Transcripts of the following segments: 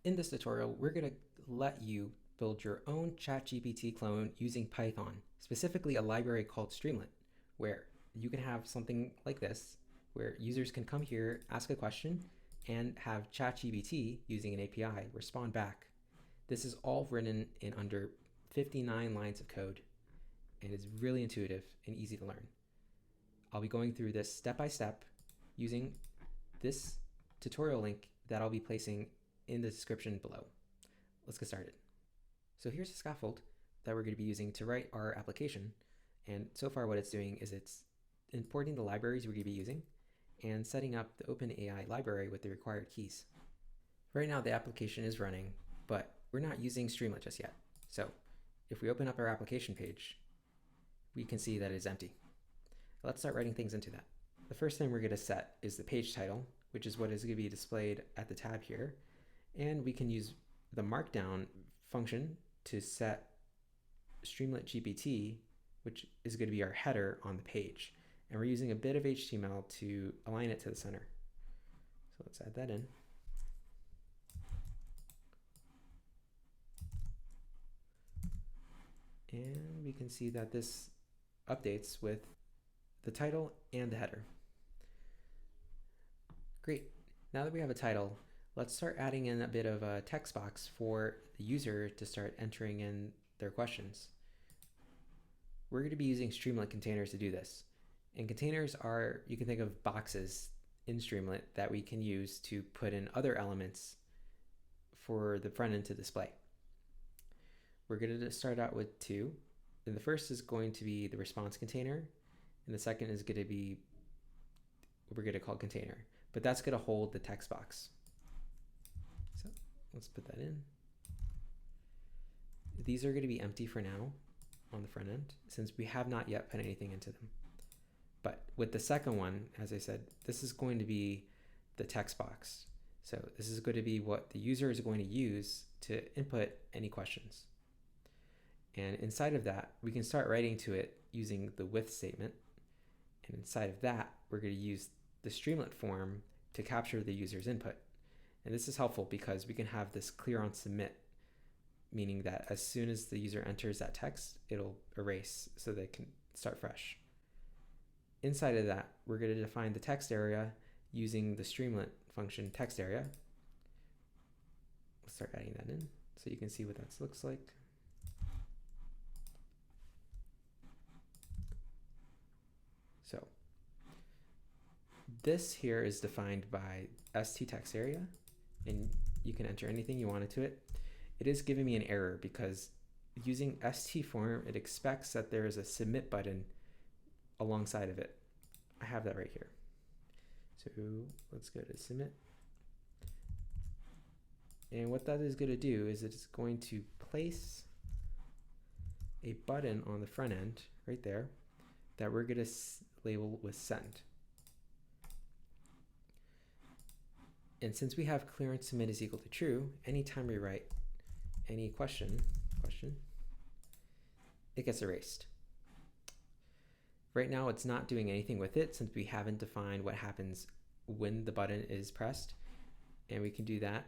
In this tutorial, we're going to let you build your own ChatGPT clone using Python, specifically a library called Streamlit, where you can have something like this, where users can come here, ask a question, and have ChatGPT using an API respond back. This is all written in under 59 lines of code, and it's really intuitive and easy to learn. I'll be going through this step by step using this tutorial link that I'll be placing in the description below. Let's get started. So here's the scaffold that we're going to be using to write our application. And so far what it's doing is it's importing the libraries we're going to be using and setting up the OpenAI library with the required keys. Right now the application is running, but we're not using Streamlit just yet. So if we open up our application page, we can see that it is empty. Let's start writing things into that. The first thing we're going to set is the page title, which is what is going to be displayed at the tab here. And we can use the markdown function to set Streamlit GPT, which is going to be our header on the page. And we're using a bit of HTML to align it to the center. So let's add that in. And we can see that this updates with the title and the header. Great. Now that we have a title, let's start adding in a bit of a text box for the user to start entering in their questions. We're going to be using Streamlit Containers to do this. And containers are, you can think of boxes in Streamlit that we can use to put in other elements for the front end to display. We're going to start out with two. And the first is going to be the response container, and the second is going to be what we're going to call container. But that's going to hold the text box. So let's put that in. These are going to be empty for now on the front end, since we have not yet put anything into them. But with the second one, as I said, this is going to be the text box. So this is going to be what the user is going to use to input any questions. And inside of that, we can start writing to it using the with statement. And inside of that, we're going to use the Streamlit form to capture the user's input. And this is helpful because we can have this clear on submit, meaning that as soon as the user enters that text, it'll erase so they can start fresh. Inside of that, we're going to define the text area using the Streamlit function text area. We'll start adding that in so you can see what that looks like. So this here is defined by st text area, and you can enter anything you want into it. It is giving me an error because using st form, it expects that there is a submit button alongside of it. I have that right here. So let's go to submit. And what that is going to do is it's going to place a button on the front end right there that we're going to label with send. And since we have clearance submit is equal to true, anytime we write any question, it gets erased. Right now it's not doing anything with it since we haven't defined what happens when the button is pressed. And we can do that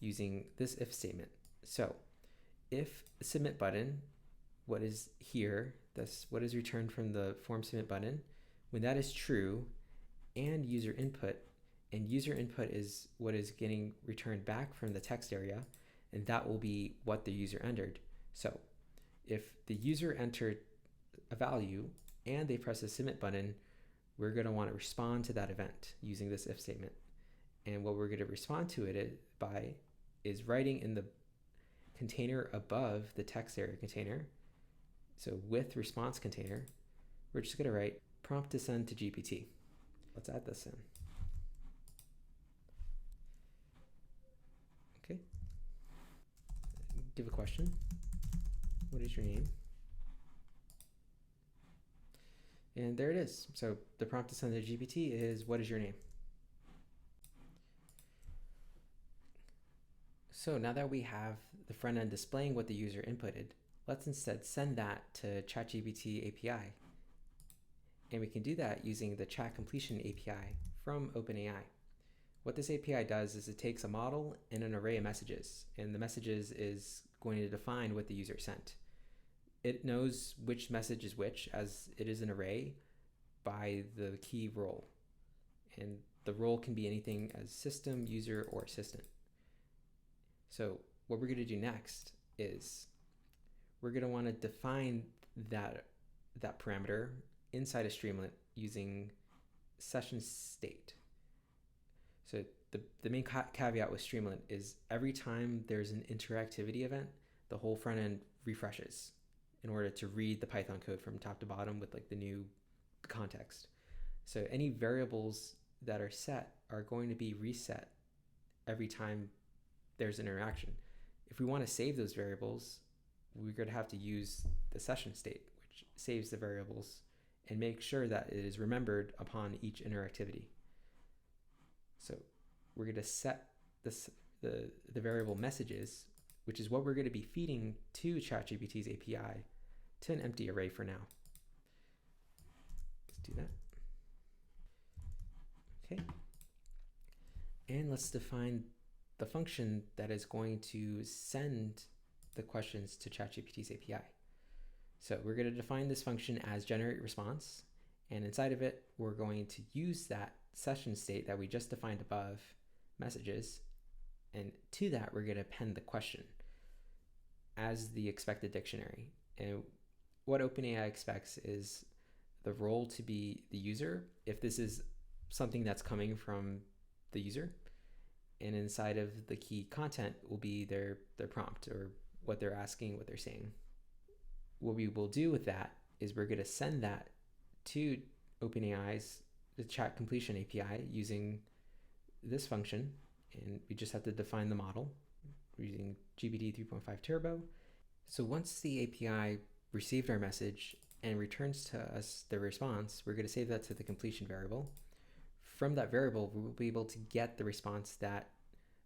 using this if statement. So if the submit button, what is here, that's what is returned from the form submit button, when that is true and user input is what is getting returned back from the text area, and that will be what the user entered. So if the user entered a value and they press the submit button, we're going to want to respond to that event using this if statement. And what we're going to respond to it by is writing in the container above the text area container. So with response container, we're just going to write prompt to send to GPT. Let's add this in. Okay. Give a question. What is your name? And there it is. So the prompt to send to GPT is, what is your name? So now that we have the front end displaying what the user inputted, let's instead send that to ChatGPT API. And we can do that using the chat completion API from OpenAI. what this API does is it takes a model and an array of messages, and the messages is going to define what the user sent. It knows which message is which, as it is an array, by the key role. And the role can be anything as system, user, or assistant. So what we're going to do next is we're going to want to define that parameter inside a Streamlit using session state. So the main caveat with Streamlit is every time there's an interactivity event, the whole front end refreshes in order to read the Python code from top to bottom with like the new context. So any variables that are set are going to be reset every time there's an interaction. If we want to save those variables, we're going to have to use the session state, which saves the variables and makes sure that it is remembered upon each interactivity. So we're going to set the variable messages, which is what we're going to be feeding to ChatGPT's API, to an empty array for now. Let's do that. Okay. And let's define the function that is going to send the questions to ChatGPT's API. So we're going to define this function as generate response, and inside of it, we're going to use that session state that we just defined above, messages, and to that, we're going to append the question as the expected dictionary. And what OpenAI expects is the role to be the user, if this is something that's coming from the user, and inside of the key content will be their prompt, or what they're asking, what they're saying. What we will do with that is we're going to send that to OpenAI's the chat completion API using this function, and we just have to define the model using GPT 3.5 Turbo. So once the API received our message and returns to us the response, we're going to save that to the completion variable. From that variable, we will be able to get the response that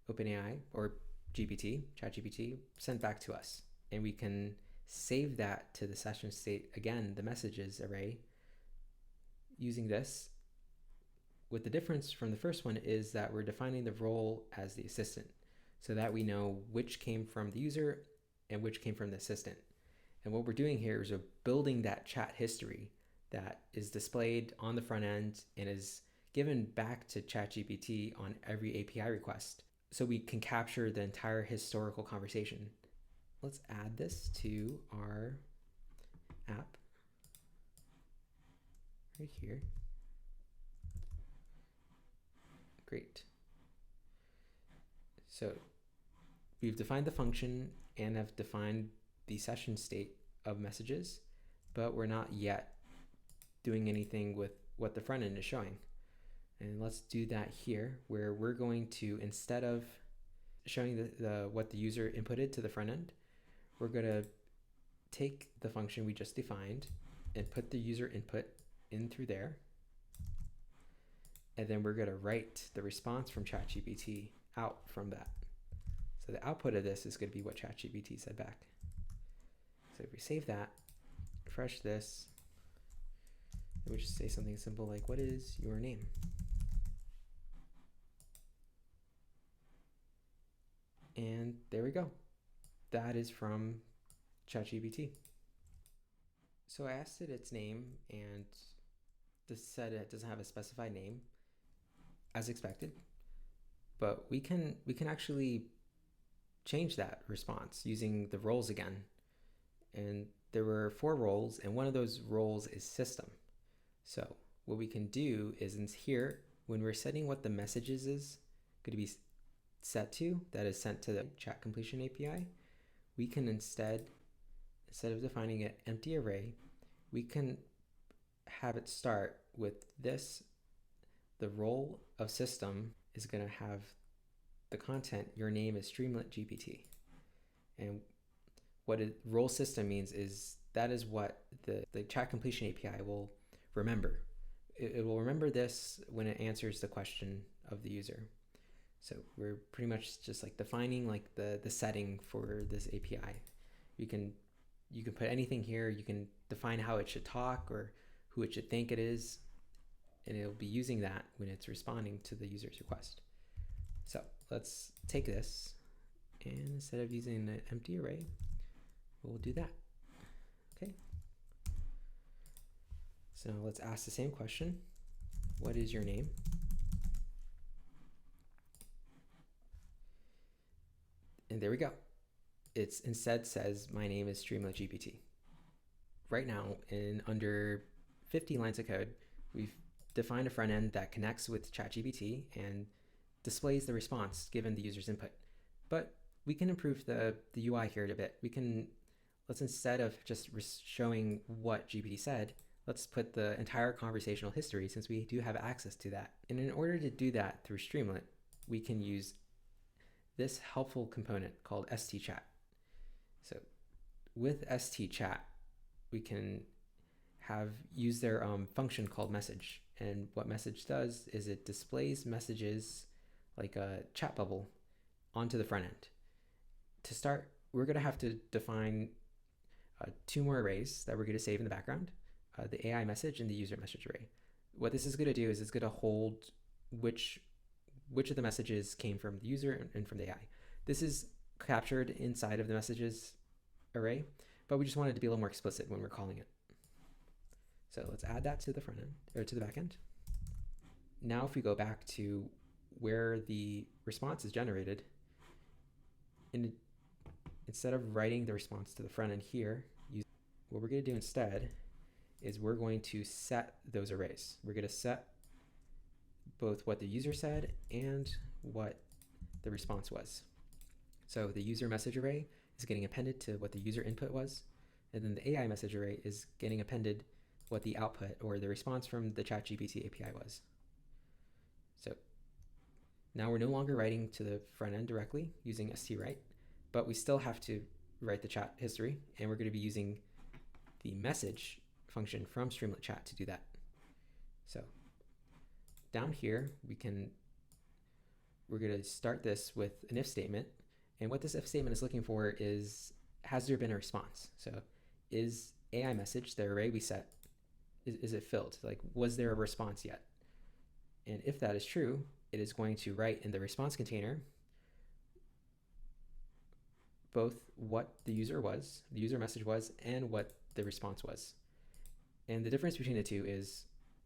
OpenAI or ChatGPT sent back to us. And we can save that to the session state, again, the messages array, using this. With the difference from the first one is that we're defining the role as the assistant, so that we know which came from the user and which came from the assistant. And what we're doing here is we're building that chat history that is displayed on the front end and is given back to ChatGPT on every API request, so we can capture the entire historical conversation. Let's add this to our app right here. Great. So we've defined the function and have defined the session state of messages, but we're not yet doing anything with what the front end is showing. And let's do that here, where we're going to, instead of showing what the user inputted to the front end, we're going to take the function we just defined and put the user input in through there. And then we're going to write the response from ChatGPT out from that. So the output of this is going to be what ChatGPT said back. So if we save that, refresh this, and we just say something simple like, what is your name? And there we go. That is from ChatGPT. So I asked it its name, and this said it doesn't have a specified name, as expected. But we can actually change that response using the roles again. And there were 4 roles, and one of those roles is system. So what we can do is in here, when we're setting what the messages is going to be set to, that is sent to the chat completion API, we can instead of defining an empty array, we can have it start with this. The role of system is going to have the content, your name is Streamlit GPT. And what role system means is that is what the chat completion API will remember. It will remember this when it answers the question of the user. So we're pretty much just like defining like the setting for this API. You can put anything here. You can define how it should talk or who it should think it is, and it'll be using that when it's responding to the user's request. So let's take this, and instead of using an empty array, we'll do that. Okay. So let's ask the same question. What is your name? And there we go. It's instead says, my name is Streamlit GPT. Right now, in under 50 lines of code, we've defined a front end that connects with ChatGPT and displays the response given the user's input. But we can improve the UI here a bit. Let's instead of just showing what GPT said, let's put the entire conversational history, since we do have access to that. And in order to do that through Streamlit, we can use this helpful component called stchat. So with stchat, we can use their function called message. And what message does is it displays messages like a chat bubble onto the front end. To start, we're going to have to define two more arrays that we're going to save in the background, the AI message and the user message array. What this is going to do is it's going to hold which of the messages came from the user and from the AI. This is captured inside of the messages array, but we just wanted to be a little more explicit when we're calling it. So let's add that to the front end, or to the back end. Now if we go back to where the response is generated, instead of writing the response to the front end here, what we're going to do instead is we're going to set those arrays. We're going to set both what the user said and what the response was. So the user message array is getting appended to what the user input was, and then the AI message array is getting appended what the output or the response from the ChatGPT API was. So now we're no longer writing to the front end directly using stwrite, but we still have to write the chat history, and we're going to be using the message function from Streamlit Chat to do that. So down here, we're going to start this with an if statement. And what this if statement is looking for is, has there been a response? So is AI message, the array we set, is it filled? Like, was there a response yet? And if that is true, it is going to write in the response container both what the user message was, and what the response was. And the difference between the two is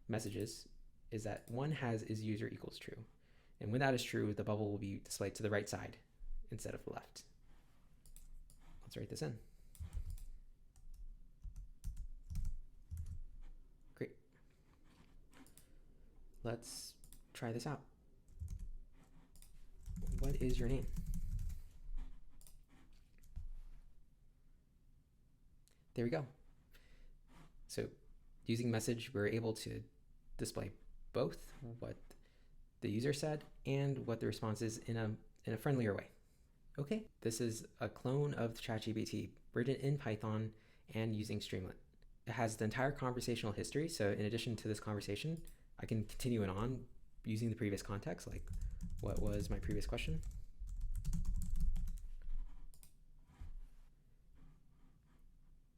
messages is that one has is user equals true. And when that is true, the bubble will be displayed to the right side instead of the left. Let's write this in. Great. Let's try this out. What is your name? There we go. So using message, we're able to display both what the user said and what the response is in a friendlier way. Okay, this is a clone of ChatGPT written in Python and using Streamlit. It has the entire conversational history, so in addition to this conversation, I can continue it on using the previous context, like what was my previous question?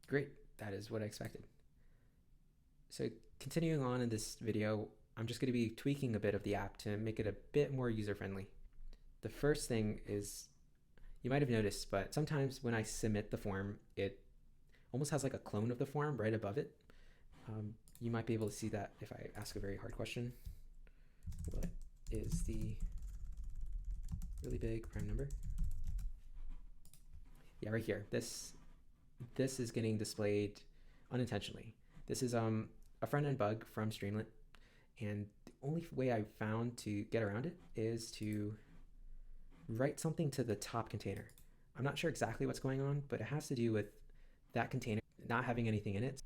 Great, that is what I expected. So continuing on in this video, I'm just going to be tweaking a bit of the app to make it a bit more user-friendly. The first thing is, you might have noticed, but sometimes when I submit the form, it almost has like a clone of the form right above it. You might be able to see that if I ask a very hard question. What is the really big prime number? Yeah, right here. This is getting displayed unintentionally. This is a front-end bug from Streamlit, and the only way I've found to get around it is to write something to the top container. I'm not sure exactly what's going on, but it has to do with that container not having anything in it.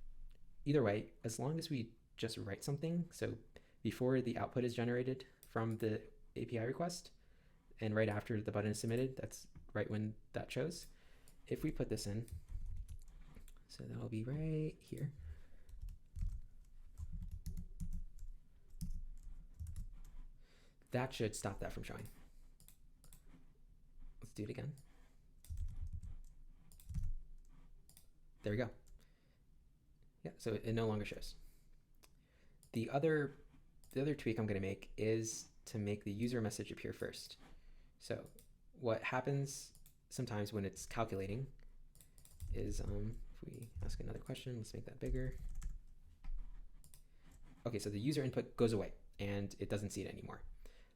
Either way, as long as we just write something, so before the output is generated from the API request and right after the button is submitted, that's right when that shows. If we put this in, so that'll be right here. That should stop that from showing. Let's do it again. There we go. Yeah, so it no longer shows. The other tweak I'm going to make is to make the user message appear first. So what happens sometimes when it's calculating is, if we ask another question, let's make that bigger. Okay, so the user input goes away and it doesn't see it anymore.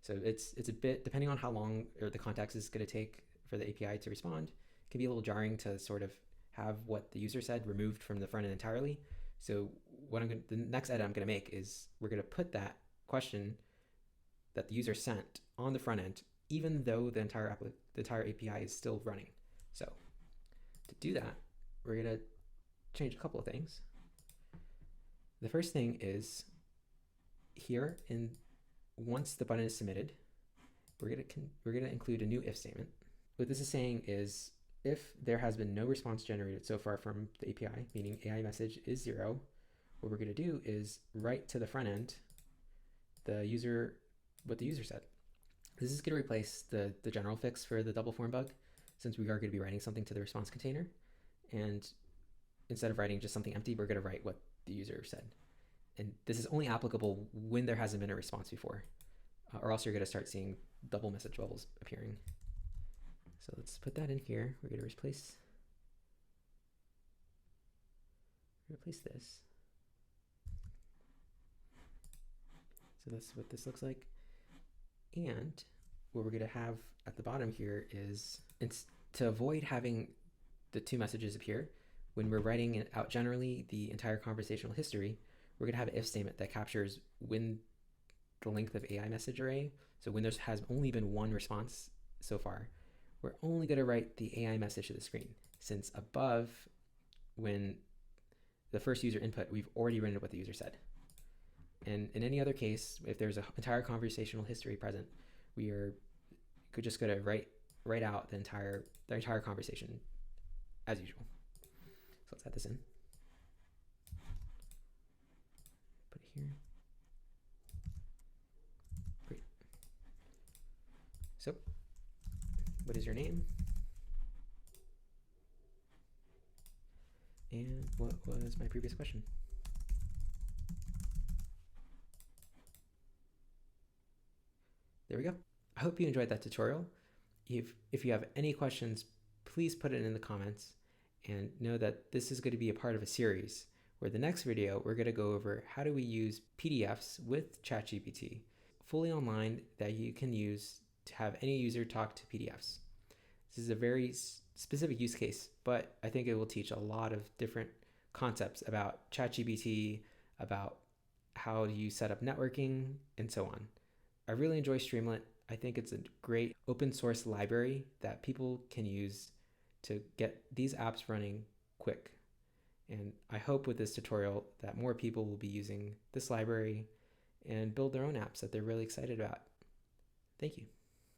So it's a bit, depending on how long or the context is going to take for the API to respond, it can be a little jarring to sort of have what the user said removed from the front end entirely. So the next edit I'm going to make is we're going to put that question that the user sent on the front end, even though the entire API is still running. So to do that, we're going to change a couple of things. The first thing is here, once the button is submitted, we're going to include a new if statement. What this is saying is, if there has been no response generated so far from the API, meaning AI message is 0, what we're going to do is write to the front end what the user said. This is going to replace the general fix for the double form bug, since we are going to be writing something to the response container. And instead of writing just something empty, we're going to write what the user said. And this is only applicable when there hasn't been a response before, or else you're going to start seeing double message bubbles appearing. So let's put that in here. We're going to replace this. So that's what this looks like. And what we're going to have at the bottom here is, to avoid having the two messages appear, when we're writing it out generally the entire conversational history, we're going to have an if statement that captures when the length of AI message array. So when there has only been one response so far, we're only going to write the AI message to the screen, since above, when the first user input, we've already written what the user said. And in any other case, if there's an entire conversational history present, we could just go to write out the entire conversation as usual. So let's add this in. Put it here. Great. So, what is your name? And what was my previous question? There we go. I hope you enjoyed that tutorial. If you have any questions, please put it in the comments, and know that this is going to be a part of a series where the next video we're going to go over how do we use PDFs with ChatGPT fully online that you can use to have any user talk to PDFs. This is a very specific use case, but I think it will teach a lot of different concepts about ChatGPT, about how you set up networking, and so on. I really enjoy Streamlit. I think it's a great open source library that people can use to get these apps running quick. And I hope with this tutorial that more people will be using this library and build their own apps that they're really excited about. Thank you.